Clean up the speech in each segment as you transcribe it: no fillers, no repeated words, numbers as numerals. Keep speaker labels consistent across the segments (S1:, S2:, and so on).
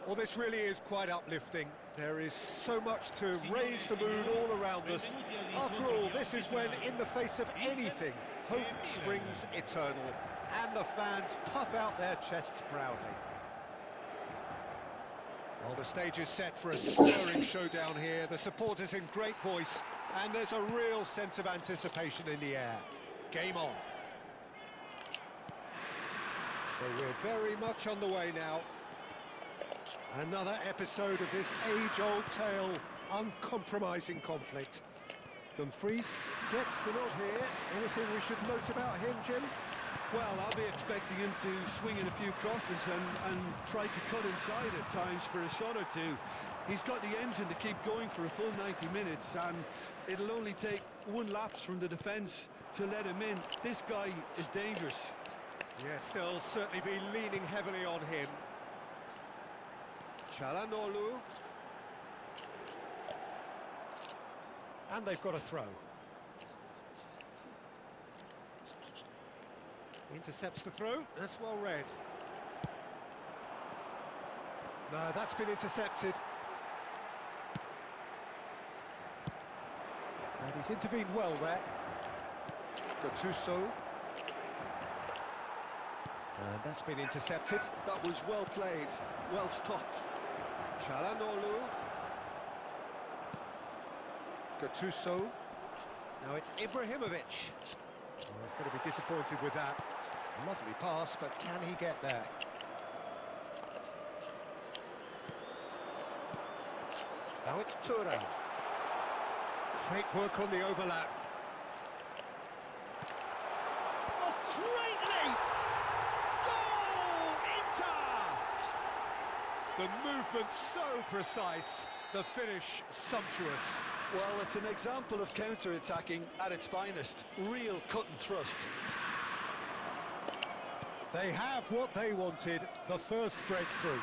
S1: Well, this really is quite uplifting. There is so much to raise the mood all around us. After all, this is when, in the face of anything, hope springs eternal, and the fans puff out their chests proudly. Well, the stage is set for a stirring showdown here. The supporters in great voice, and there's a real sense of anticipation in the air. Game on. So we're very much on the way now. Another episode of this age-old tale, uncompromising conflict. Dumfries gets the nod here. Anything we should note about him, Jim?
S2: Well, I'll be expecting him to swing in a few crosses and try to cut inside at times for a shot or two. He's got the engine to keep going for a full 90 minutes, and it'll only take one lapse from the defence to let him in. This guy is dangerous.
S1: Yes, they'll certainly be leaning heavily on him. Çalhanoğlu. And they've got a throw. Intercepts the throw, that's well read. No, that's been intercepted. And he's intervened well there. Gattuso. And that's been intercepted.
S2: That was well played, well stopped.
S1: Çalhanoğlu. Gattuso. Now it's Ibrahimovic. Oh, he's going to be disappointed with that. Lovely pass, but can he get there? Now it's Thuram. Great work on the overlap. Oh, greatly! Goal! Inter! The movement so precise, the finish sumptuous.
S2: Well, it's an example of counter-attacking at its finest. Real cut and thrust.
S1: They have what they wanted, the first breakthrough.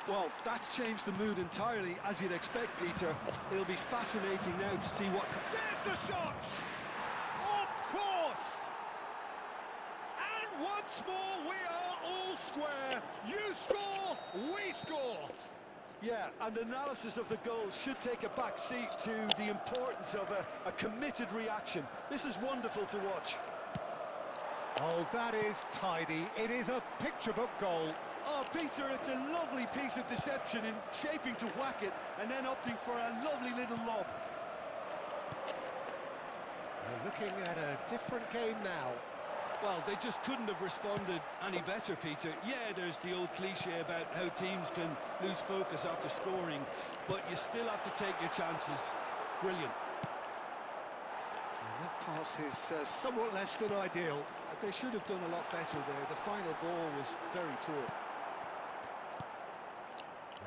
S2: Well, that's changed the mood entirely, as you'd expect, Peter. It'll be fascinating now to see what...
S1: There's the shot! Of course! And once more, we are all square. You score, we score.
S2: Yeah, and analysis of the goal should take a back seat to the importance of a committed reaction. This is wonderful to watch.
S1: Oh, that is tidy. It is a picture-book goal.
S2: Oh, Peter, it's a lovely piece of deception in shaping to whack it and then opting for a lovely little lob.
S1: We're looking at a different game now.
S2: Well, they just couldn't have responded any better, Peter. Yeah, there's the old cliche about how teams can lose focus after scoring, but you still have to take your chances. Brilliant.
S1: And that pass is somewhat less than ideal.
S2: They should have done a lot better there. The final ball was very poor.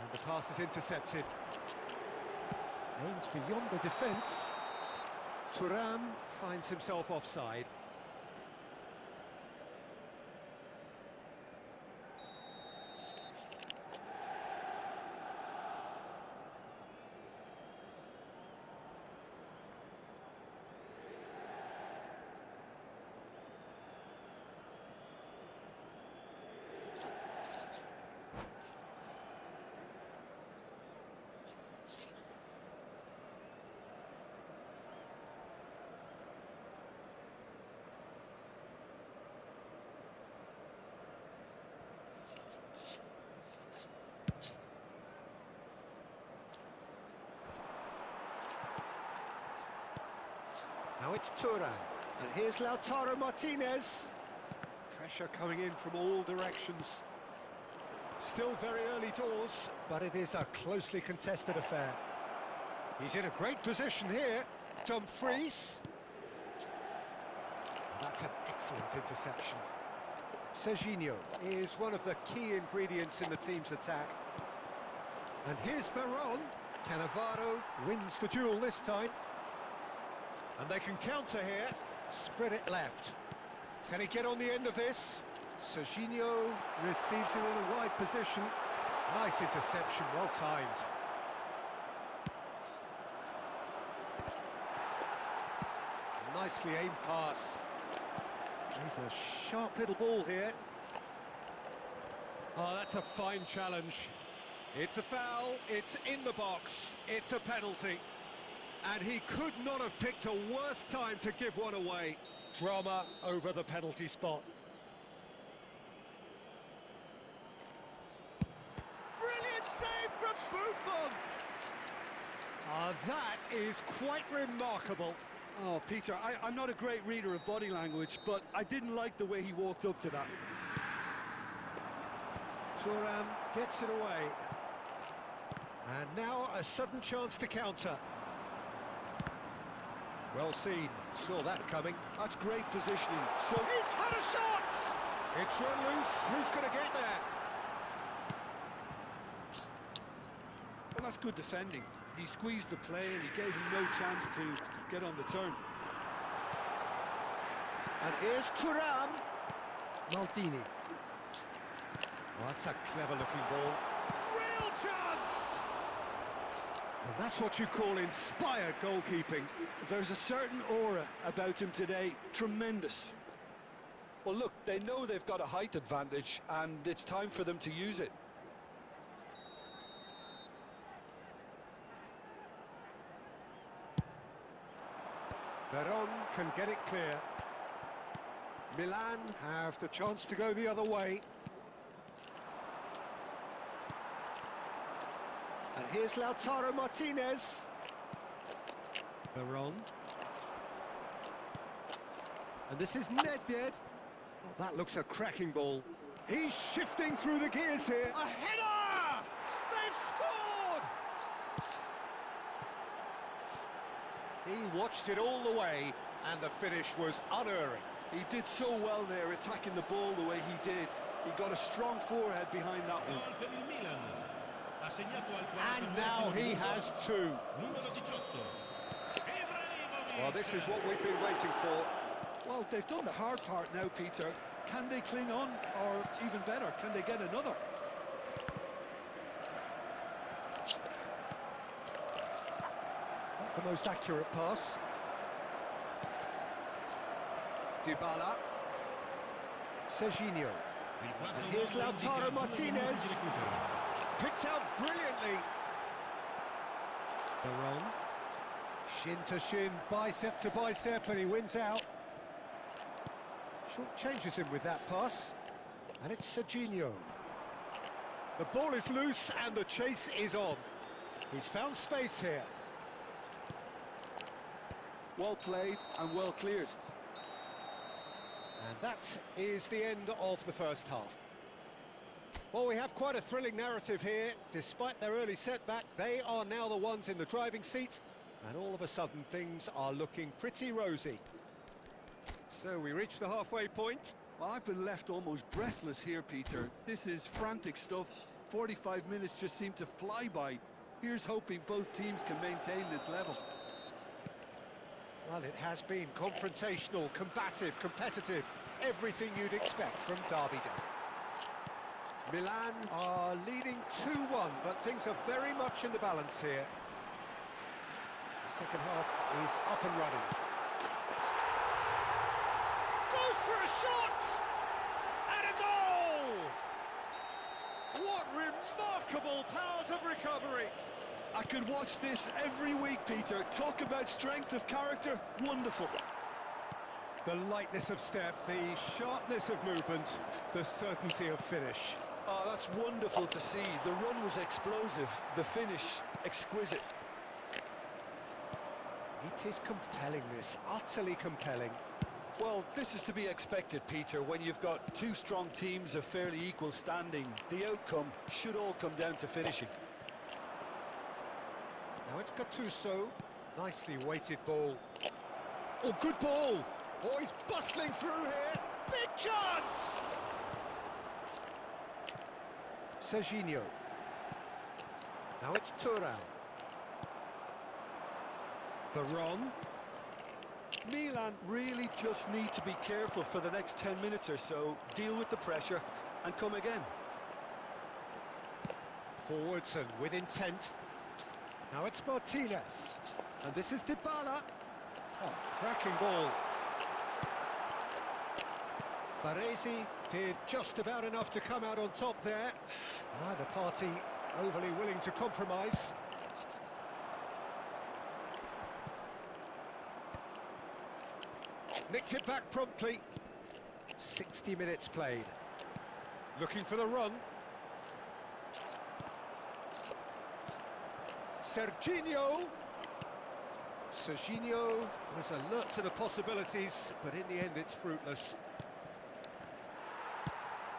S1: And the pass is intercepted. Aimed beyond the defence. Thuram finds himself offside. Now it's Thuram, and here's Lautaro Martinez. Pressure coming in from all directions. Still very early doors, but it is a closely contested affair. He's in a great position here. Dumfries. That's an excellent interception. Serginho is one of the key ingredients in the team's attack. And here's Veron. Cannavaro wins the duel this time. And they can counter here. Spread it left. Can he get on the end of this? Serginho receives it in a wide position. Nice interception, well timed. Nicely aimed pass. He's a sharp little ball here. Oh, that's a fine challenge. It's a foul, it's in the box, it's a penalty. And he could not have picked a worse time to give one away. Drama over the penalty spot. Brilliant save from Buffon! That is quite remarkable.
S2: Oh, Peter, I'm not a great reader of body language, but I didn't like the way he walked up to that.
S1: Thuram gets it away. And now a sudden chance to counter. Well seen, saw that coming.
S2: That's great positioning. So
S1: He's had a shot! It's run loose, who's going to get there?
S2: well, that's good defending. He squeezed the play and he gave him no chance to get on the turn.
S1: And here's Thuram. Maldini. Oh, that's a clever-looking ball. Real chance! And that's what you call inspired goalkeeping.
S2: There's a certain aura about him today. Tremendous. Well, look, they know they've got a height advantage, and it's time for them to use it.
S1: Veron can get it clear. Milan have the chance to go the other way. And here's Lautaro Martinez. Veron. And this is Nedved. Oh, that looks a cracking ball. He's shifting through the gears here. A header! They've scored! He watched it all the way, and the finish was unerring.
S2: He did so well there, attacking the ball the way he did. He got a strong forehead behind that one.
S1: And now he has two. Well, this is what we've been waiting for.
S2: Well, they've done the hard part now, Peter. Can they cling on, or even better, can they get another?
S1: The most accurate pass. Dybala. Serginho. And here's Lautaro Martinez. Picked out brilliantly. Veron. Shin to shin, bicep to bicep, and he wins out. Short changes him with that pass. And it's Serginho. The ball is loose and the chase is on. He's found space here.
S2: Well played and well cleared.
S1: And that is the end of the first half. Well, we have quite a thrilling narrative here. Despite their early setback, they are now the ones in the driving seat, and all of a sudden things are looking pretty rosy. So we reach the halfway point.
S2: Well, I've been left almost breathless here, Peter. This is frantic stuff. 45 minutes just seem to fly by. Here's hoping both teams can maintain this level.
S1: Well, it has been confrontational, combative, competitive, everything you'd expect from Derby Day. Milan are leading 2-1, but things are very much in the balance here. The second half is up and running. Goes for a shot! And a goal! What remarkable powers of recovery!
S2: I could watch this every week, Peter. Talk about strength of character, wonderful.
S1: The lightness of step, the sharpness of movement, the certainty of finish.
S2: Oh, that's wonderful to see. The run was explosive, the finish exquisite.
S1: It is compelling, this, utterly compelling.
S2: Well, this is to be expected, Peter, when you've got two strong teams of fairly equal standing. The outcome should all come down to finishing.
S1: Now it's Gattuso. Nicely weighted ball. Oh, good ball! Oh, he's bustling through here. Big chance! Serginho. Now it's Thuram. Veron.
S2: Milan really just need to be careful for the next 10 minutes or so, deal with the pressure and come again.
S1: Forwards and with intent. Now it's Martinez. And this is Dybala. Oh, cracking ball. Baresi did just about enough to come out on top there. Neither party overly willing to compromise. Nicked it back promptly. 60 minutes played. Looking for the run. Serginho was alert to the possibilities, but in the end it's fruitless.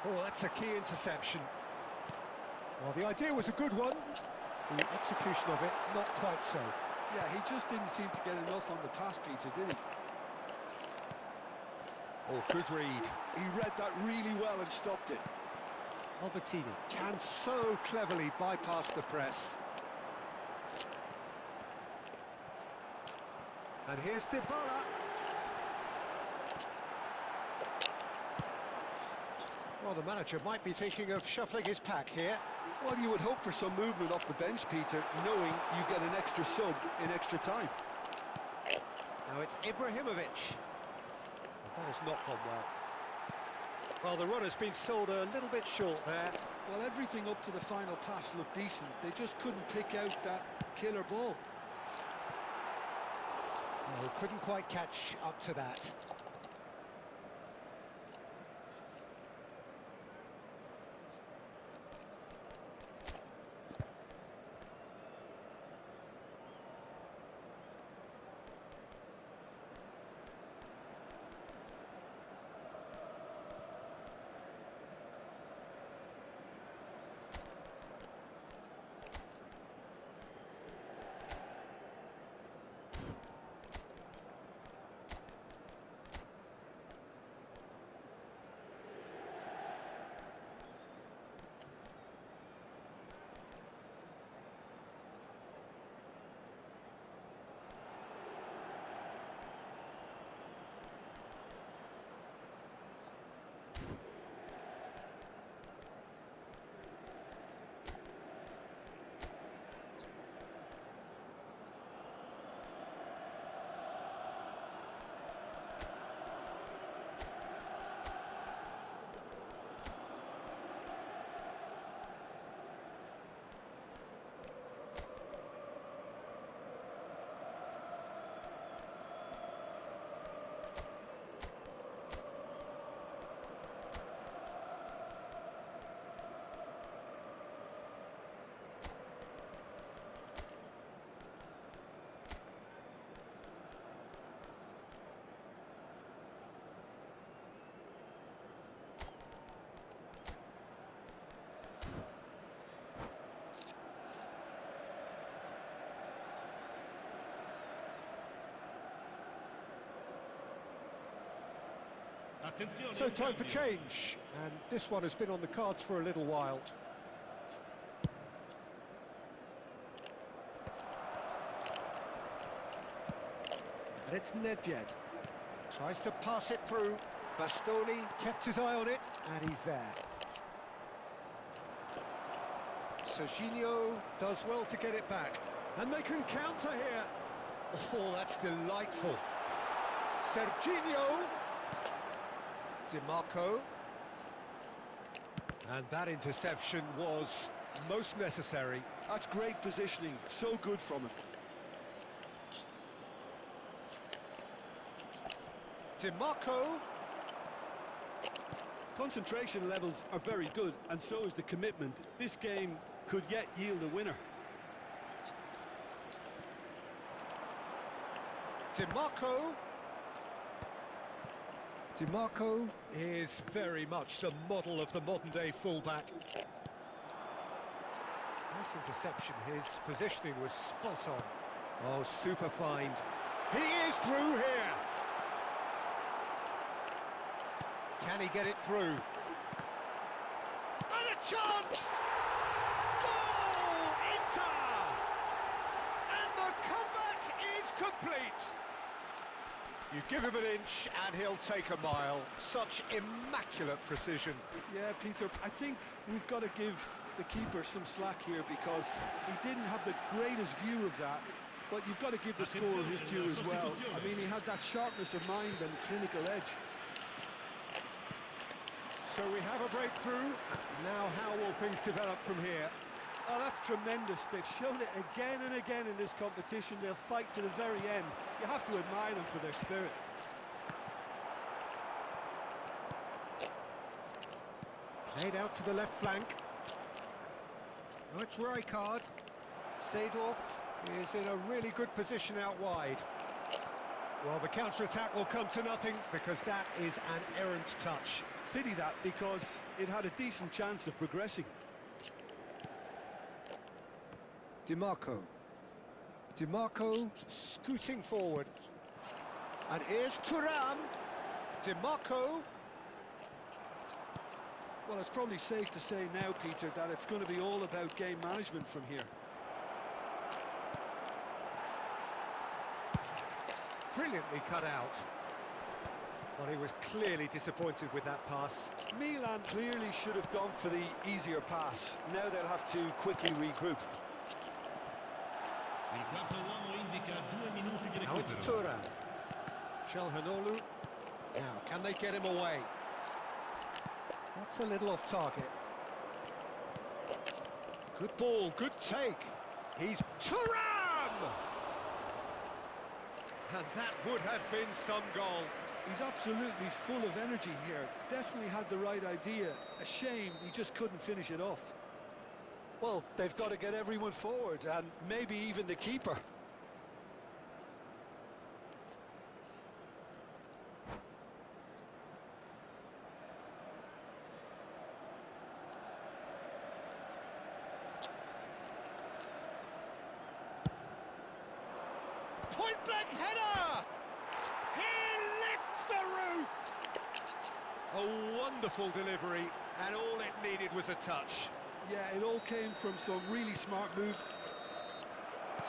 S1: Oh, that's a key interception. Well, the idea was a good one. The execution of it, not quite so.
S2: Yeah, he just didn't seem to get enough on the pass, Peter, did he?
S1: Oh, good read.
S2: He read that really well and stopped it.
S1: Albertini can so cleverly bypass the press. And here's Dybala. Well, the manager might be thinking of shuffling his pack here.
S2: Well, you would hope for some movement off the bench, Peter, knowing you get an extra sub in extra time.
S1: Now it's Ibrahimovic. That has not gone well. Well, the run has been sold a little bit short there.
S2: Well, everything up to the final pass looked decent. They just couldn't pick out that killer ball.
S1: No, couldn't quite catch up to that. So time for change, and this one has been on the cards for a little while. And it's Nedved. Tries to pass it through. Bastoni kept his eye on it, and he's there. Serginho does well to get it back. And they can counter here. Oh, that's delightful. Serginho. DiMarco. And that interception was most necessary.
S2: That's great positioning, so good from him.
S1: DiMarco.
S2: Concentration levels are very good, and so is the commitment. This game could yet yield a winner.
S1: DiMarco. DiMarco is very much the model of the modern-day fullback. Nice interception. His positioning was spot on. Oh, super find. He is through here. Can he get it through? And a chance! Goal! Inter! And the comeback is complete. You give him an inch and he'll take a mile. Such immaculate precision.
S2: Yeah, Peter, I think we've got to give the keeper some slack here because he didn't have the greatest view of that, but you've got to give the scorer his due as well. I mean, he had that sharpness of mind and clinical edge.
S1: So we have a breakthrough. Now how will things develop from here?
S2: Oh, that's tremendous. They've shown it again and again in this competition. They'll fight to the very end. You have to admire them for their spirit.
S1: Played out to the left flank. Oh, it's Rijkaard. Seedorf is in a really good position out wide. Well, the counter-attack will come to nothing because that is an errant touch.
S2: Pity that, because it had a decent chance of progressing.
S1: DiMarco. DiMarco scooting forward. And here's Thuram. DiMarco.
S2: Well, it's probably safe to say now, Peter, that it's going to be all about game management from here.
S1: Brilliantly cut out. Well, he was clearly disappointed with that pass.
S2: Milan clearly should have gone for the easier pass. Now they'll have to quickly regroup.
S1: Now it's Thuram. Çalhanoğlu. Now, can they get him away? That's a little off target. Good ball, good take. He's Thuram! And that would have been some goal.
S2: He's absolutely full of energy here. Definitely had the right idea. A shame he just couldn't finish it off. Well, they've got to get everyone forward, and maybe even the keeper.
S1: Point-blank header! He lifts the roof! A wonderful delivery, and all it needed was a touch.
S2: Yeah, it all came from some really smart moves.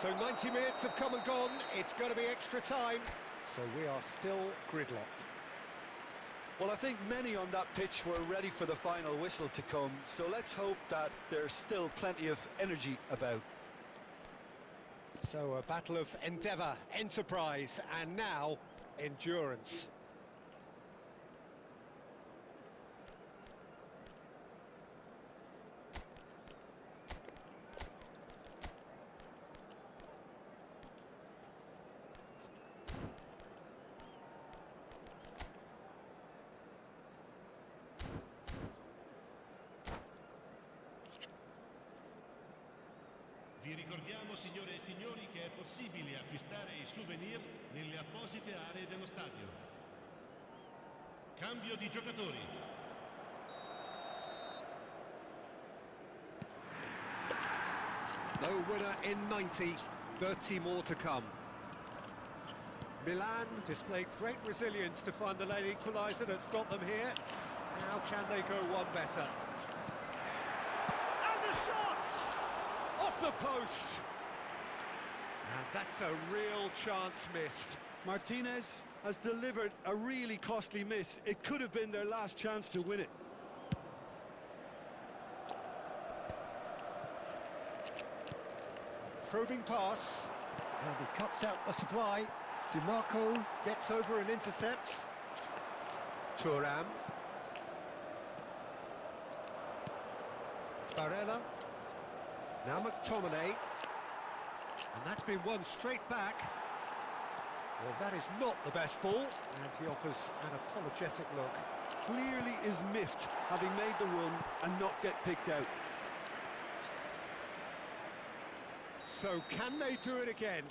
S1: So 90 minutes have come and gone, it's going to be extra time. So we are still gridlocked.
S2: Well, I think many on that pitch were ready for the final whistle to come, so let's hope that there's still plenty of energy about.
S1: So a battle of endeavour, enterprise, and now endurance.
S3: Vi ricordiamo, signore e signori, che è possibile acquistare i souvenir nelle apposite aree dello stadio. Cambio di giocatori.
S1: No winner in 90, 30 more to come. Milan displayed great resilience to find the late equaliser that's got them here. Now can they go one better? And the shot! Off the post! And that's a real chance missed.
S2: Martinez has delivered a really costly miss. It could have been their last chance to win it.
S1: Probing pass, and he cuts out the supply. DiMarco gets over and intercepts. Thuram. Barella. Now McTominay. And that's been won straight back. Well, that is not the best ball, and he offers an apologetic look.
S2: Clearly is miffed, having made the run and not get picked out.
S1: So can they do it again?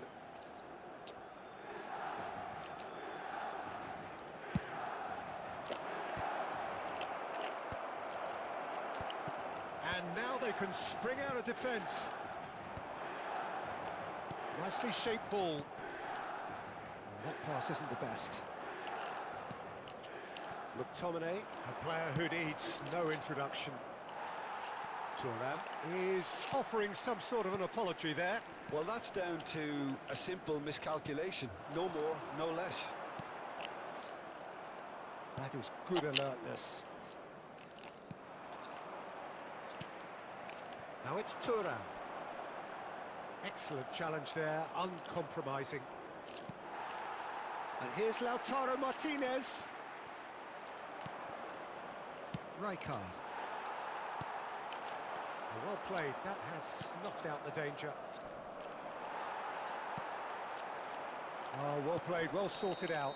S1: And now they can spring out of defence. Nicely shaped ball. That pass isn't the best. McTominay, a player who needs no introduction. Thuram is offering some sort of an apology there.
S2: Well, that's down to a simple miscalculation. No more, no less.
S1: That is good alertness. Now it's Thuram. Excellent challenge there, uncompromising. And here's Lautaro Martinez. Rijkaard. Well played. That has snuffed out the danger. Oh, well played, well sorted out.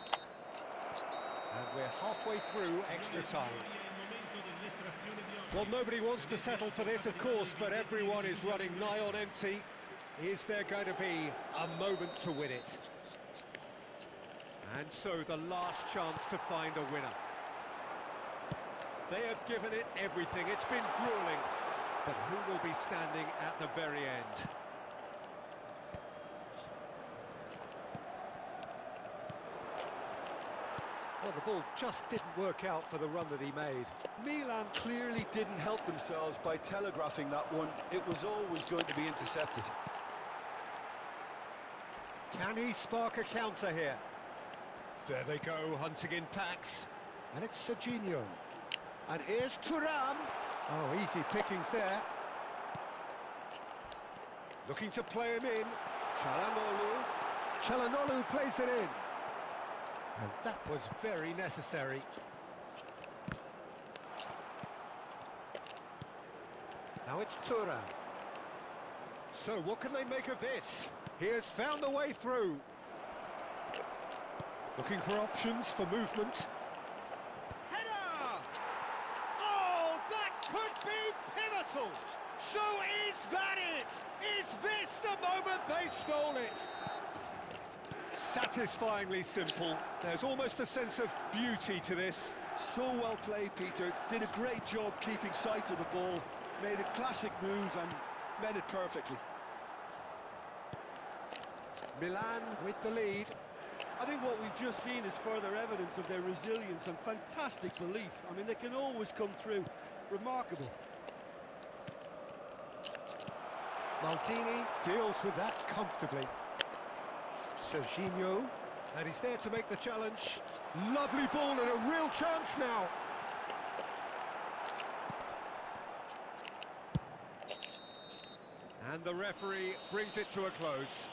S1: And we're halfway through extra time. Well, nobody wants to settle for this, of course, but everyone is running nigh on empty. Is there going to be a moment to win it? And so the last chance to find a winner. They have given it everything. It's been grueling. But who will be standing at the very end? Well, the ball just didn't work out for the run that he made.
S2: Milan clearly didn't help themselves by telegraphing that one. It was always going to be intercepted.
S1: Can he spark a counter here? There they go, hunting in packs. And it's Serginho. And here's Thuram. Oh, easy pickings there. Looking to play him in. Çalhanoğlu. Çalhanoğlu plays it in. And that was very necessary. Now it's Thuram. So what can they make of this? He has found a way through. Looking for options for movement. Header! Oh, that could be pivotal! So is that it? Is this the moment they stole it? Satisfyingly simple. There's almost a sense of beauty to this.
S2: So well played, Peter. Did a great job keeping sight of the ball. Made a classic move and met it perfectly.
S1: Milan with the lead.
S4: I think what we've just seen is further evidence of their resilience and fantastic belief. I mean, they can always come through. Remarkable.
S1: Maldini deals with that comfortably. Serginho, and he's there to make the challenge. Lovely ball and a real chance now. And the referee brings it to a close.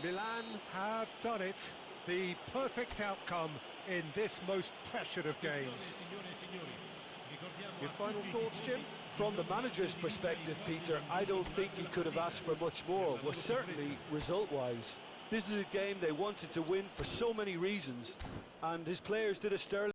S1: Milan have done it. The perfect outcome in this most pressured of games. Your final thoughts, Jim?
S2: From the manager's perspective, Peter, I don't think he could have asked for much more. Well, certainly result-wise. This is a game they wanted to win for so many reasons, and his players did a sterling